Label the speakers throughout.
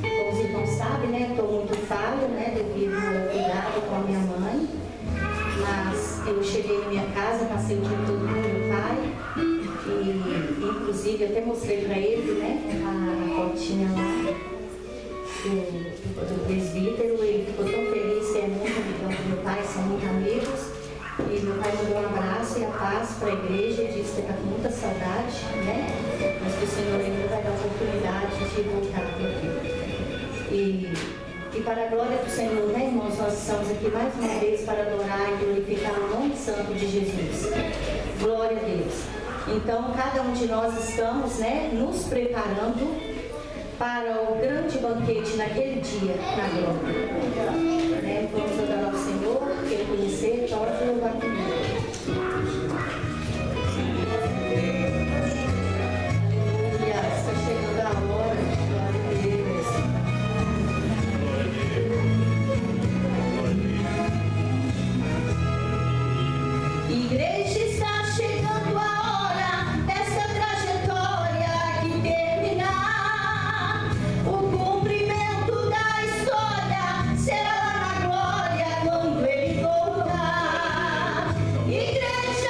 Speaker 1: Como os irmãos sabem, né, estou muito falha, né, devido ao cuidado com a minha mãe. Mas eu cheguei na minha casa, passei o dia todo com meu pai. E, inclusive, até mostrei para ele, né, a fotinha lá do presbítero. Ele ficou tão feliz, que é muito amigão do meu pai, são muito amigos. E meu pai mandou um abraço e a paz para a igreja e disse que está com muita saudade, né? Mas que o Senhor ainda vai dar a oportunidade de voltar aqui. E para a glória do Senhor, né, irmãos, nós estamos aqui mais uma vez para adorar e glorificar o nome santo de Jesus. Glória a Deus. Então, cada um de nós estamos, né, nos preparando para o grande banquete naquele dia, na glória. Né? Vamos adorar ao Senhor, quem conhecer, pode louvar comigo. Aleluia, está chegando a hora, glória a Deus. Igreja, está chegando a hora dessa trajetória que terminar. O cumprimento da história será lá na glória quando ele voltar. Igreja,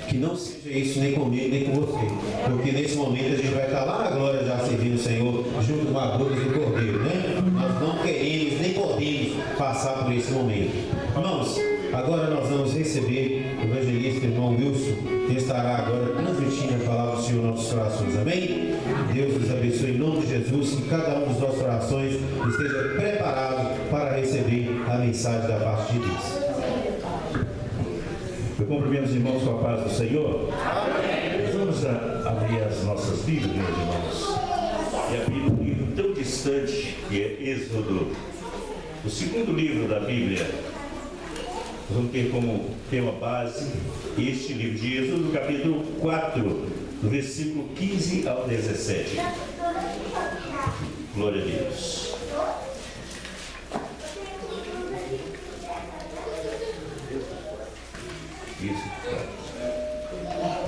Speaker 2: Que não seja isso nem comigo, nem com você. Porque nesse momento a gente vai estar lá na glória já servindo o Senhor, junto com a boca do Cordeiro, né? Nós não queremos, nem podemos passar por esse momento. Irmãos, agora nós vamos receber o evangelista irmão Wilson, que estará agora transmitindo a palavra do Senhor nos nossos corações. Amém? Deus nos abençoe em nome de Jesus, que cada um dos nossos corações esteja preparado para receber a mensagem da parte de Deus.
Speaker 3: Eu cumprimento os irmãos com a paz do Senhor. Amém. Vamos abrir as nossas Bíblias, meus irmãos, e abrir um livro tão distante que é Êxodo, o segundo livro da Bíblia. Nós vamos ter como tema base este livro de Êxodo, capítulo 4, do versículo 15 ao 17. Glória a Deus. Isso,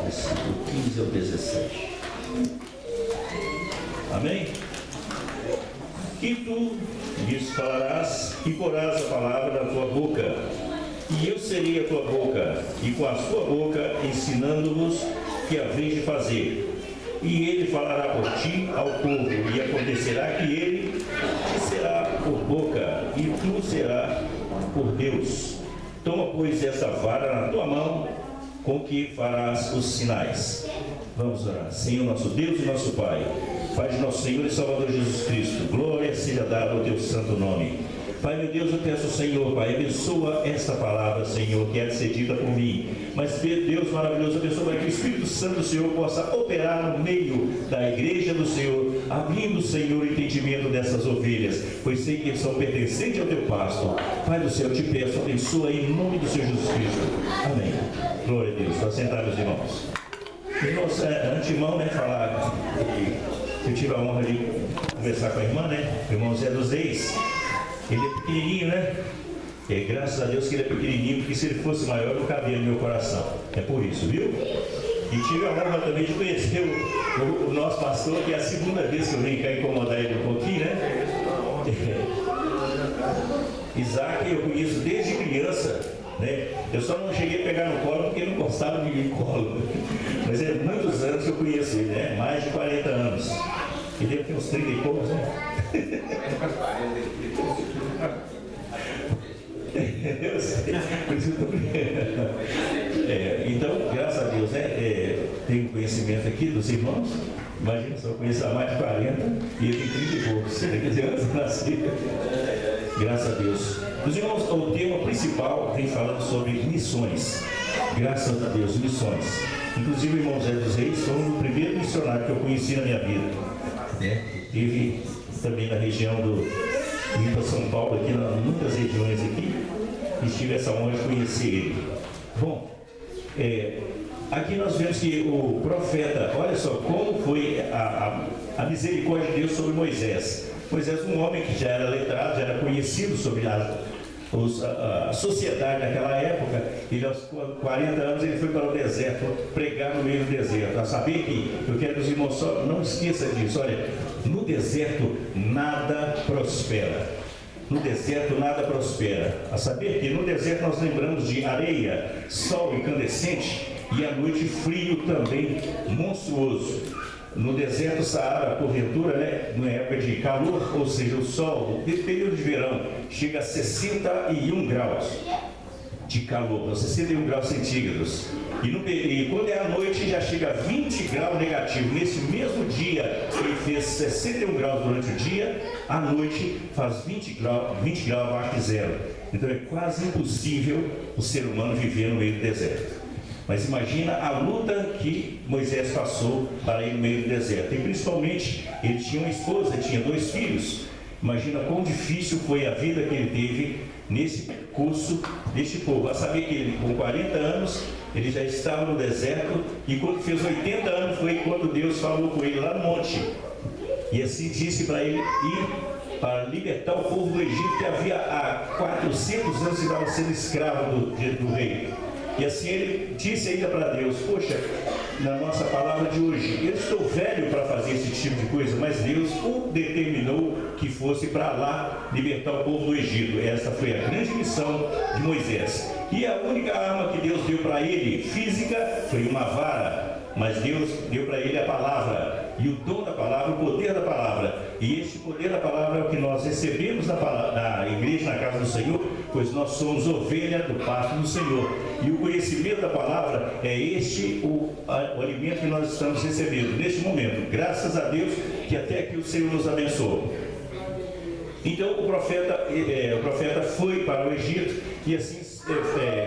Speaker 3: versículo 15 ao 17. Amém? E tu lhes falarás e porás a palavra na tua boca, e eu serei a tua boca, e com a sua boca ensinando-vos que haveis de fazer. E ele falará por ti ao povo, e acontecerá que ele te será por boca, e tu serás por Deus. Toma, pois, esta vara na tua mão, com que farás os sinais. Vamos orar. Senhor, nosso Deus e nosso Pai, Pai de nosso Senhor e Salvador Jesus Cristo, glória seja dada ao teu santo nome. Pai, meu Deus, eu peço ao Senhor, Pai, abençoa esta palavra, Senhor, que é de ser dita por mim. Mas, Deus maravilhoso, abençoa para que o Espírito Santo do Senhor possa operar no meio da igreja do Senhor, abrindo, Senhor, o entendimento dessas ovelhas, pois sei que são pertencentes ao teu pasto. Pai do céu, eu te peço, abençoa em nome do Senhor Jesus Cristo. Amém. Glória a Deus. Para sentar, meus irmãos. Irmãos, antemão, né, falar que eu tive a honra de conversar com a irmã, né, o irmão Zé dos Reis. Ele é pequenininho, né? Graças a Deus que ele é pequenininho, porque se ele fosse maior não cabia no meu coração. É por isso, viu? E tive a honra também de conhecer o nosso pastor, que é a segunda vez que eu venho cá incomodar ele um pouquinho, né? Isaac eu conheço desde criança, né? Eu só não cheguei a pegar no colo porque ele não gostava de mim no colo. Mas é muitos anos que eu conheço ele, né? Mais de 40 anos. Ele deve ter uns 30 e poucos, né? Eu sei, por isso eu tô então, graças a Deus, né? Tenho conhecimento aqui dos irmãos. Imagina só, eu conheço há mais de 40 e ele tem 30 e poucos. Quer dizer, antes de nascer. Graças a Deus. Os irmãos, o tema principal vem falando sobre missões. Graças a Deus, missões. Inclusive, o irmão Zé dos Reis foi o primeiro missionário que eu conheci na minha vida. Tive também na região do Rio para São Paulo, aqui, em muitas regiões aqui, e tive essa honra de conhecer ele. Bom, aqui nós vemos que o profeta, olha só como foi a misericórdia de Deus sobre Moisés. Moisés, um homem que já era letrado, já era conhecido sobre a sociedade naquela época, ele aos 40 anos ele foi para o deserto pregar no meio do deserto. A saber que, eu quero que os irmãos só não esqueçam disso, olha, no deserto nada prospera. No deserto nada prospera. A saber que no deserto nós lembramos de areia, sol incandescente e à noite frio também monstruoso. No deserto Saara, porventura, né, na época de calor, ou seja, o sol, no período de verão, chega a 61 graus de calor, 61 graus centígrados. E quando é à noite, já chega a 20 graus negativo. Nesse mesmo dia, ele fez 61 graus durante o dia, à noite faz 20 graus abaixo de zero. Então é quase impossível o ser humano viver no meio do deserto. Mas imagina a luta que Moisés passou para ir no meio do deserto. E principalmente, ele tinha uma esposa, tinha 2 filhos. Imagina quão difícil foi a vida que ele teve nesse curso deste povo. A saber que ele, com 40 anos, ele já estava no deserto. E quando fez 80 anos, foi quando Deus falou com ele lá no monte. E assim disse para ele ir para libertar o povo do Egito, que havia há 400 anos estava sendo escravo do rei. E assim ele disse ainda para Deus: poxa, na nossa palavra de hoje, eu estou velho para fazer esse tipo de coisa, mas Deus o determinou que fosse para lá libertar o povo do Egito. Essa foi a grande missão de Moisés. E a única arma que Deus deu para ele, física, foi uma vara. Mas Deus deu para ele a palavra, e o dom da palavra, o poder da palavra. E este poder da palavra é o que nós recebemos da igreja, na casa do Senhor, pois nós somos ovelha do pasto do Senhor. E o conhecimento da palavra é este o alimento que nós estamos recebendo neste momento. Graças a Deus que até aqui o Senhor nos abençoou. Então o profeta foi para o Egito e assim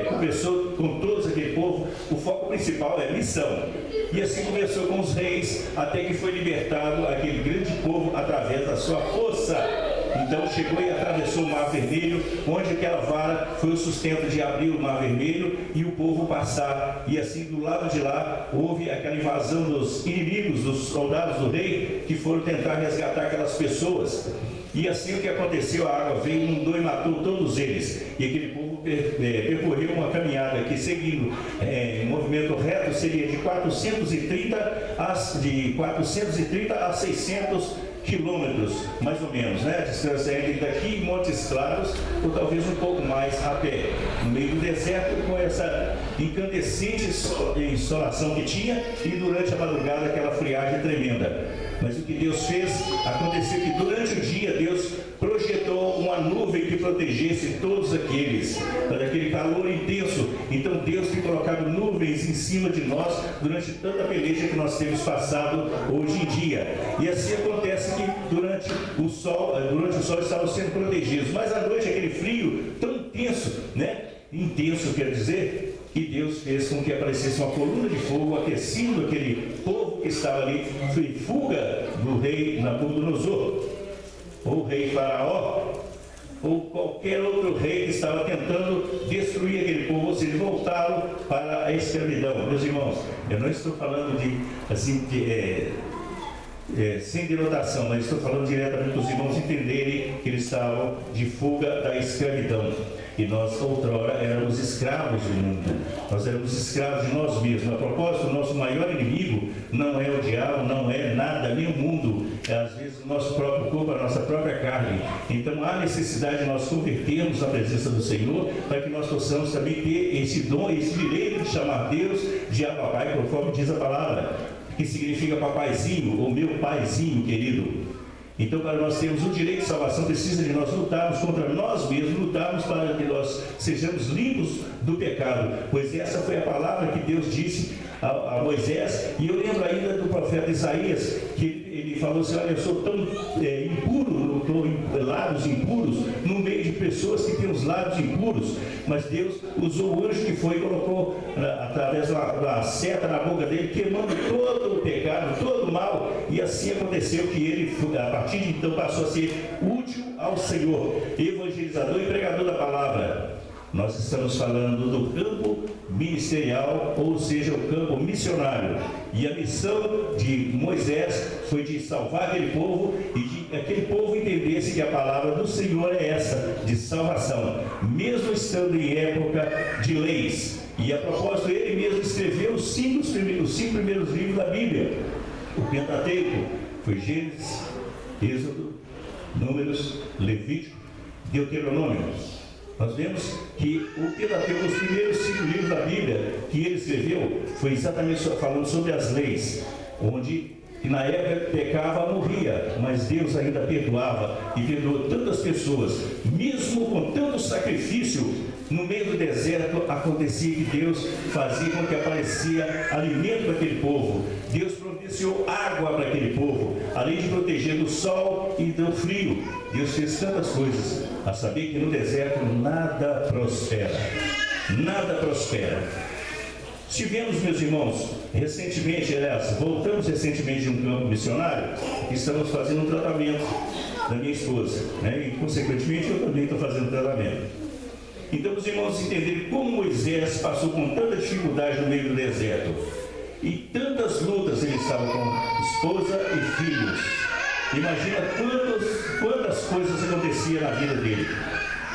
Speaker 3: conversou com todos aquele povo. O foco principal é missão. E assim conversou com os reis, até que foi libertado aquele grande povo através da sua força. Então chegou e atravessou o Mar Vermelho, onde aquela vara foi o sustento de abrir o Mar Vermelho e o povo passar. E assim do lado de lá houve aquela invasão dos inimigos, dos soldados do rei, que foram tentar resgatar aquelas pessoas. E assim o que aconteceu, a água veio, inundou e matou todos eles. E aquele povo percorreu uma caminhada que, seguindo em movimento reto, seria de 430 a 600 quilômetros, mais ou menos, né? A distância entre daqui e Montes Claros, ou talvez um pouco mais a pé, no meio do deserto, com essa incandescente insolação que tinha, e durante a madrugada aquela friagem tremenda. Mas o que Deus fez, aconteceu que durante o dia Deus projetou uma nuvem que protegesse todos aqueles, daquele calor intenso. Então Deus tem colocado nuvens em cima de nós durante tanta peleja que nós temos passado hoje em dia. E assim acontece que durante o sol estavam sendo protegidos, mas à noite aquele frio tão intenso, né? Intenso quer dizer que Deus fez com que aparecesse uma coluna de fogo aquecendo aquele povo que estava ali. Foi fuga do rei Nabucodonosor, ou rei Faraó, ou qualquer outro rei que estava tentando destruir aquele povo, ou seja, voltá-lo para a escravidão. Meus irmãos, eu não estou falando sem denotação, mas estou falando diretamente para os irmãos entenderem que eles estavam de fuga da escravidão. E nós, outrora, éramos escravos do mundo. Nós éramos escravos de nós mesmos. A propósito, o nosso maior inimigo não é o diabo, não é nada, nem o mundo. É, às vezes, o nosso próprio corpo, a nossa própria carne. Então, há necessidade de nós convertermos na presença do Senhor, para que nós possamos também ter esse dom, esse direito de chamar Deus de papai, conforme diz a palavra, que significa papaizinho, ou meu paizinho querido. Então, para nós termos o direito de salvação, precisa de nós lutarmos contra nós mesmos, lutarmos para que nós sejamos limpos do pecado, pois essa foi a palavra que Deus disse a Moisés. E eu lembro ainda do profeta Isaías, que ele falou assim: olha, eu sou tão impuro, estou lábios impuros, no meio de pessoas que têm os lábios impuros. Mas Deus usou o anjo que foi e colocou através da seta na boca dele, queimando todo o pecado, todo o mal. E assim aconteceu que ele, a partir de então, passou a ser útil ao Senhor, evangelizador e pregador da palavra. Nós estamos falando do campo ministerial, ou seja, o campo missionário. E a missão de Moisés foi de salvar aquele povo e de que aquele povo entendesse que a palavra do Senhor é essa, de salvação, mesmo estando em época de leis. E a propósito, ele mesmo escreveu os cinco primeiros livros da Bíblia. O Pentateuco foi Gênesis, Êxodo, Números, Levítico, Deuteronômio. Nós vemos que o Pentateuco, os primeiros 5 livros da Bíblia que ele escreveu, foi exatamente falando sobre as leis, onde na época pecava, morria, mas Deus ainda perdoava, e perdoou tantas pessoas, mesmo com tanto sacrifício. No meio do deserto acontecia que Deus fazia com que aparecia alimento para aquele povo. Deus providenciou água para aquele povo, além de proteger do sol e do frio. Deus fez tantas coisas, a saber que no deserto nada prospera. Nada prospera. Estivemos, meus irmãos, recentemente, voltamos recentemente de um campo missionário, e estamos fazendo um tratamento da minha esposa, né? E consequentemente eu também estou fazendo tratamento. Então os irmãos entenderem como Moisés passou com tanta dificuldade no meio do deserto, e tantas lutas. Ele estava com esposa e filhos. Imagina quantas coisas aconteciam na vida dele.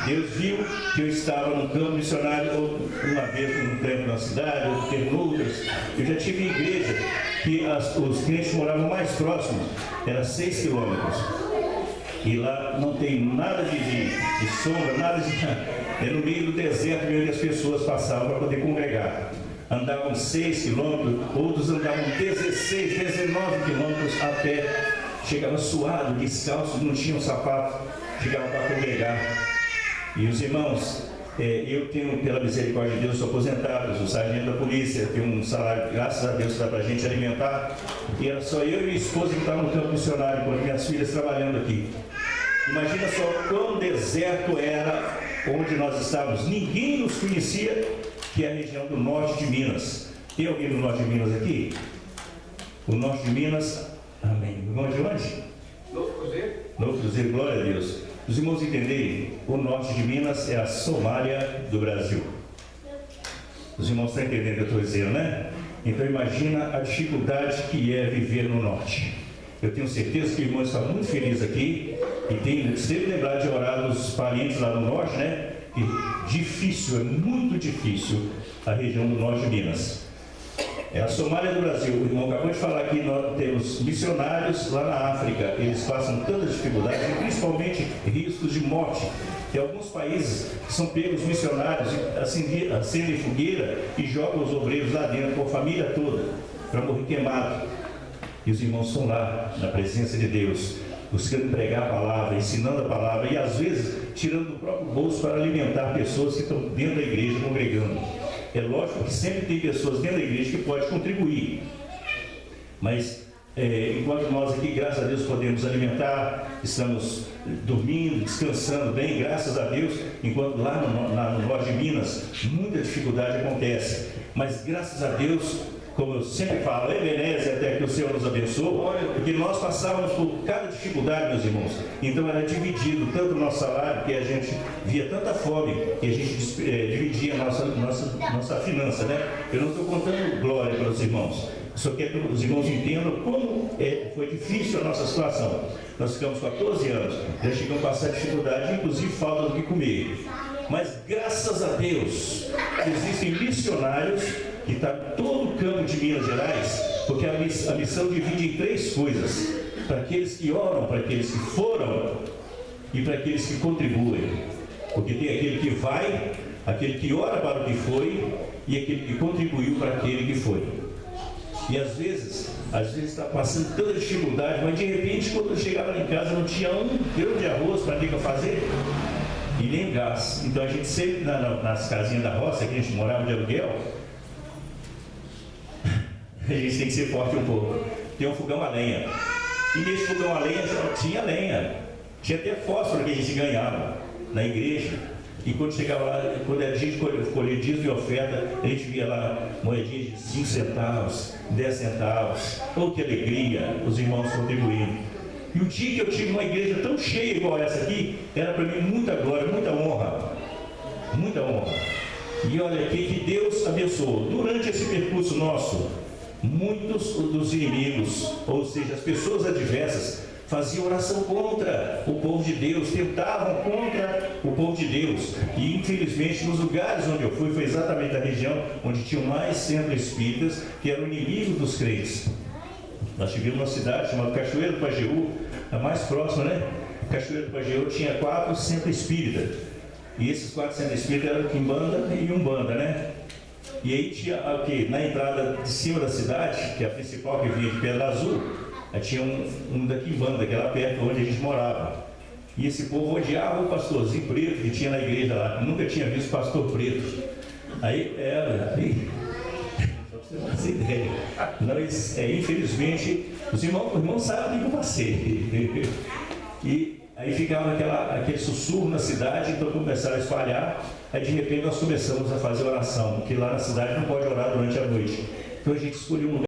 Speaker 3: Deus viu que eu estava no campo missionário, uma vez num tempo na cidade, outro tempo outras. Eu já tive igreja que os crentes moravam mais próximos, era 6 quilômetros. E lá não tem nada de sombra, nada de... É no meio do deserto onde as pessoas passavam para poder congregar. Andavam 6 quilômetros, outros andavam 16, 19 quilômetros a pé. Chegava suado, descalço, não tinham sapato, chegava para congregar. E os irmãos, eu tenho, pela misericórdia de Deus, sou aposentado, sou sargento da polícia, tenho um salário, graças a Deus, que dá para a gente alimentar. E era só eu e minha esposa que estavam no campo missionário, com as minhas filhas trabalhando aqui. Imagina só quão deserto era onde nós estávamos. Ninguém nos conhecia, que é a região do norte de Minas. Tem alguém do norte de Minas aqui? O norte de Minas, amém. Irmão de onde?
Speaker 4: Novo Cruzeiro.
Speaker 3: Novo Cruzeiro, glória a Deus. Os irmãos entenderem, o norte de Minas é a Somália do Brasil. Os irmãos estão entendendo o que eu estou dizendo, né? Então imagina a dificuldade que é viver no norte. Eu tenho certeza que o irmão está muito feliz aqui e tem sempre lembrado de orar dos parentes lá no norte, né? E difícil, é muito difícil a região do norte de Minas. É a Somália do Brasil. O irmão acabou de falar aqui, nós temos missionários lá na África. Eles passam tantas dificuldades, e principalmente riscos de morte. Tem alguns países que são pegos missionários, acendem fogueira e jogam os obreiros lá dentro, com a família toda, para morrer queimado. E os irmãos estão lá, na presença de Deus, buscando pregar a palavra, ensinando a palavra, e às vezes tirando do próprio bolso para alimentar pessoas que estão dentro da igreja congregando. É lógico que sempre tem pessoas dentro da igreja que podem contribuir, mas enquanto nós aqui, graças a Deus, podemos alimentar, estamos dormindo, descansando bem, graças a Deus, enquanto lá no norte de Minas, muita dificuldade acontece, mas graças a Deus, como eu sempre falo, Ebenezer, até que o Senhor nos abençoe, porque nós passávamos por cada dificuldade, meus irmãos. Então era dividido tanto o nosso salário, que a gente via tanta fome, que a gente dividia a nossa finança, né? Eu não estou contando glória para os irmãos, só quero que os irmãos entendam como foi difícil a nossa situação. Nós ficamos 14 anos, já chegamos a passar dificuldade, inclusive falta do que comer. Mas graças a Deus, existem missionários que está todo o campo de Minas Gerais, porque a missão divide em 3 coisas: para aqueles que oram, para aqueles que foram e para aqueles que contribuem. Porque tem aquele que vai, aquele que ora para o que foi e aquele que contribuiu para aquele que foi. E às vezes está passando tanta dificuldade, mas de repente, quando eu chegava lá em casa, não tinha um grão de arroz para ter que fazer e nem gás. Então a gente sempre, nas casinhas da roça, que a gente morava de aluguel, a gente tem que ser forte um pouco. Tem um fogão a lenha. E nesse fogão a lenha já tinha lenha. Tinha até fósforo que a gente ganhava na igreja. E quando chegava lá, quando a gente colher dízimo e oferta, a gente via lá moedinhas de 5 centavos, 10 centavos. Oh, que alegria, os irmãos contribuindo. E o dia que eu tive uma igreja tão cheia igual essa aqui, era para mim muita glória, muita honra. Muita honra. E olha aqui que Deus abençoou. Durante esse percurso nosso, muitos dos inimigos, ou seja, as pessoas adversas, faziam oração contra o povo de Deus, tentavam contra o povo de Deus. E infelizmente, nos lugares onde eu fui, foi exatamente a região onde tinham mais centros espíritas, que eram inimigos dos crentes. Nós tivemos uma cidade chamada Cachoeiro do Pajeú, a mais próxima, né? Cachoeiro do Pajeú tinha 4 centros espíritas. E esses 4 centros espíritas eram Quimbanda e Umbanda, né? E aí tinha aqui, na entrada de cima da cidade, que é a principal, que vinha de Pedra Azul, tinha um da Quimbanda, que era perto onde a gente morava. E esse povo odiava o pastorzinho preto que tinha na igreja lá. Eu nunca tinha visto pastor preto. Aí, só para você não ter ideia. Nós, infelizmente, os irmãos sabem o que eu passei. E aí ficava aquele sussurro na cidade, então começaram a espalhar. Aí de repente nós começamos a fazer oração, porque lá na cidade não pode orar durante a noite. Então a gente escolheu um lugar